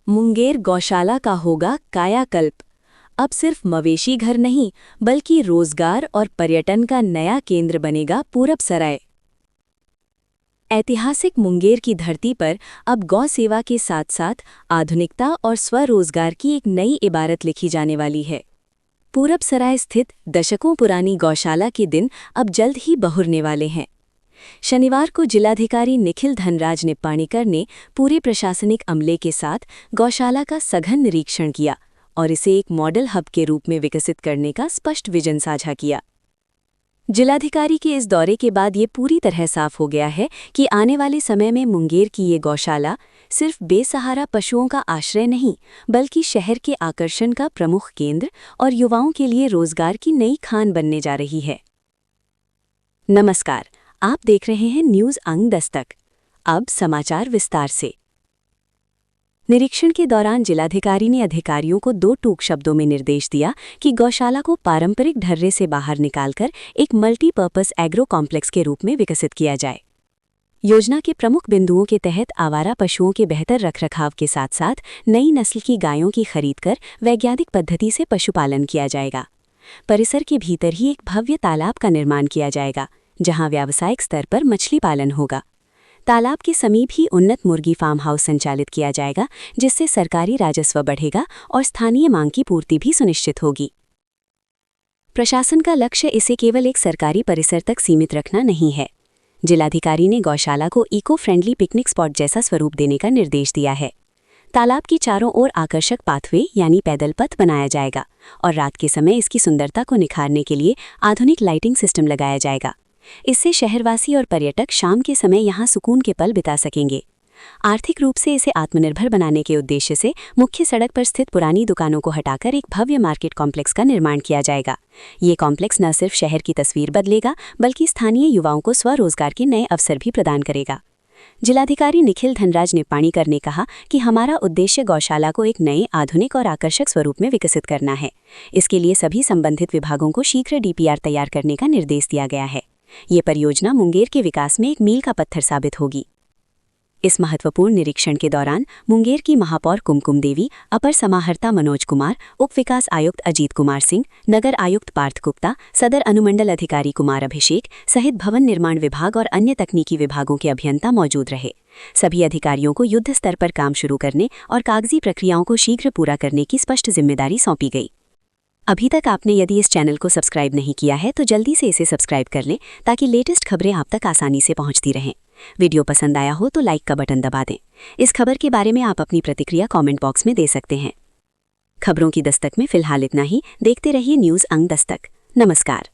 मुंगेर गौशाला का होगा कायाकल्प। अब सिर्फ मवेशी घर नहीं बल्कि रोजगार और पर्यटन का नया केंद्र बनेगा पूरब सराय। ऐतिहासिक मुंगेर की धरती पर अब गौ सेवा के साथ साथ आधुनिकता और स्वरोजगार की एक नई इबारत लिखी जाने वाली है। पूरब सराय स्थित दशकों पुरानी गौशाला के दिन अब जल्द ही बहुरने वाले हैं। शनिवार को जिलाधिकारी निखिल धनराज निप्पाणीकर ने पूरे प्रशासनिक अमले के साथ गौशाला का सघन निरीक्षण किया और इसे एक मॉडल हब के रूप में विकसित करने का स्पष्ट विजन साझा किया। जिलाधिकारी के इस दौरे के बाद ये पूरी तरह साफ हो गया है कि आने वाले समय में मुंगेर की ये गौशाला सिर्फ बेसहारा पशुओं का आश्रय नहीं बल्कि शहर के आकर्षण का प्रमुख केंद्र और युवाओं के लिए रोजगार की नई खान बनने जा रही है। नमस्कार, आप देख रहे हैं न्यूज़ अंग दस्तक। अब समाचार विस्तार से। निरीक्षण के दौरान जिलाधिकारी ने अधिकारियों को 2 टूक शब्दों में निर्देश दिया कि गौशाला को पारंपरिक ढर्रे से बाहर निकालकर एक मल्टीपर्पस एग्रो कॉम्प्लेक्स के रूप में विकसित किया जाए। योजना के प्रमुख बिंदुओं के तहत आवारा पशुओं के बेहतर रखरखाव के साथ साथ नई नस्ल की गायों की खरीद कर वैज्ञानिक पद्धति से पशुपालन किया जाएगा। परिसर के भीतर ही एक भव्य तालाब का निर्माण किया जाएगा जहां व्यावसायिक स्तर पर मछली पालन होगा। तालाब के समीप ही उन्नत मुर्गी फार्म हाउस संचालित किया जाएगा जिससे सरकारी राजस्व बढ़ेगा और स्थानीय मांग की पूर्ति भी सुनिश्चित होगी। प्रशासन का लक्ष्य इसे केवल एक सरकारी परिसर तक सीमित रखना नहीं है। जिलाधिकारी ने गौशाला को इको फ्रेंडली पिकनिक स्पॉट जैसा स्वरूप देने का निर्देश दिया है। तालाब की चारों ओर आकर्षक पाथवे यानी पैदल पथ बनाया जाएगा और रात के समय इसकी सुंदरता को निखारने के लिए आधुनिक लाइटिंग सिस्टम लगाया जाएगा। इससे शहरवासी और पर्यटक शाम के समय यहां सुकून के पल बिता सकेंगे। आर्थिक रूप से इसे आत्मनिर्भर बनाने के उद्देश्य से मुख्य सड़क पर स्थित पुरानी दुकानों को हटाकर एक भव्य मार्केट कॉम्प्लेक्स का निर्माण किया जाएगा। ये कॉम्प्लेक्स न सिर्फ शहर की तस्वीर बदलेगा बल्कि स्थानीय युवाओं को स्वरोजगार के नए अवसर भी प्रदान करेगा। जिलाधिकारी निखिल धनराज निप्पाणीकर ने कहा कि हमारा उद्देश्य गौशाला को एक नए, आधुनिक और आकर्षक स्वरूप में विकसित करना है। इसके लिए सभी संबंधित विभागों को शीघ्र डीपीआर तैयार करने का निर्देश दिया गया है। ये परियोजना मुंगेर के विकास में एक मील का पत्थर साबित होगी। इस महत्वपूर्ण निरीक्षण के दौरान मुंगेर की महापौर कुमकुम देवी, अपर समाहर्ता मनोज कुमार, उप विकास आयुक्त अजीत कुमार सिंह, नगर आयुक्त पार्थ गुप्ता, सदर अनुमंडल अधिकारी कुमार अभिषेक सहित भवन निर्माण विभाग और अन्य तकनीकी विभागों के अभियंता मौजूद रहे। सभी अधिकारियों को युद्ध स्तर पर काम शुरू करने और कागजी प्रक्रियाओं को शीघ्र पूरा करने की स्पष्ट जिम्मेदारी सौंपी गई। अभी तक आपने यदि इस चैनल को सब्सक्राइब नहीं किया है तो जल्दी से इसे सब्सक्राइब कर लें ताकि लेटेस्ट खबरें आप तक आसानी से पहुंचती रहें। वीडियो पसंद आया हो तो लाइक का बटन दबा दें। इस खबर के बारे में आप अपनी प्रतिक्रिया कमेंट बॉक्स में दे सकते हैं। खबरों की दस्तक में फिलहाल इतना ही। देखते रहिए न्यूज़ अंग दस्तक। नमस्कार।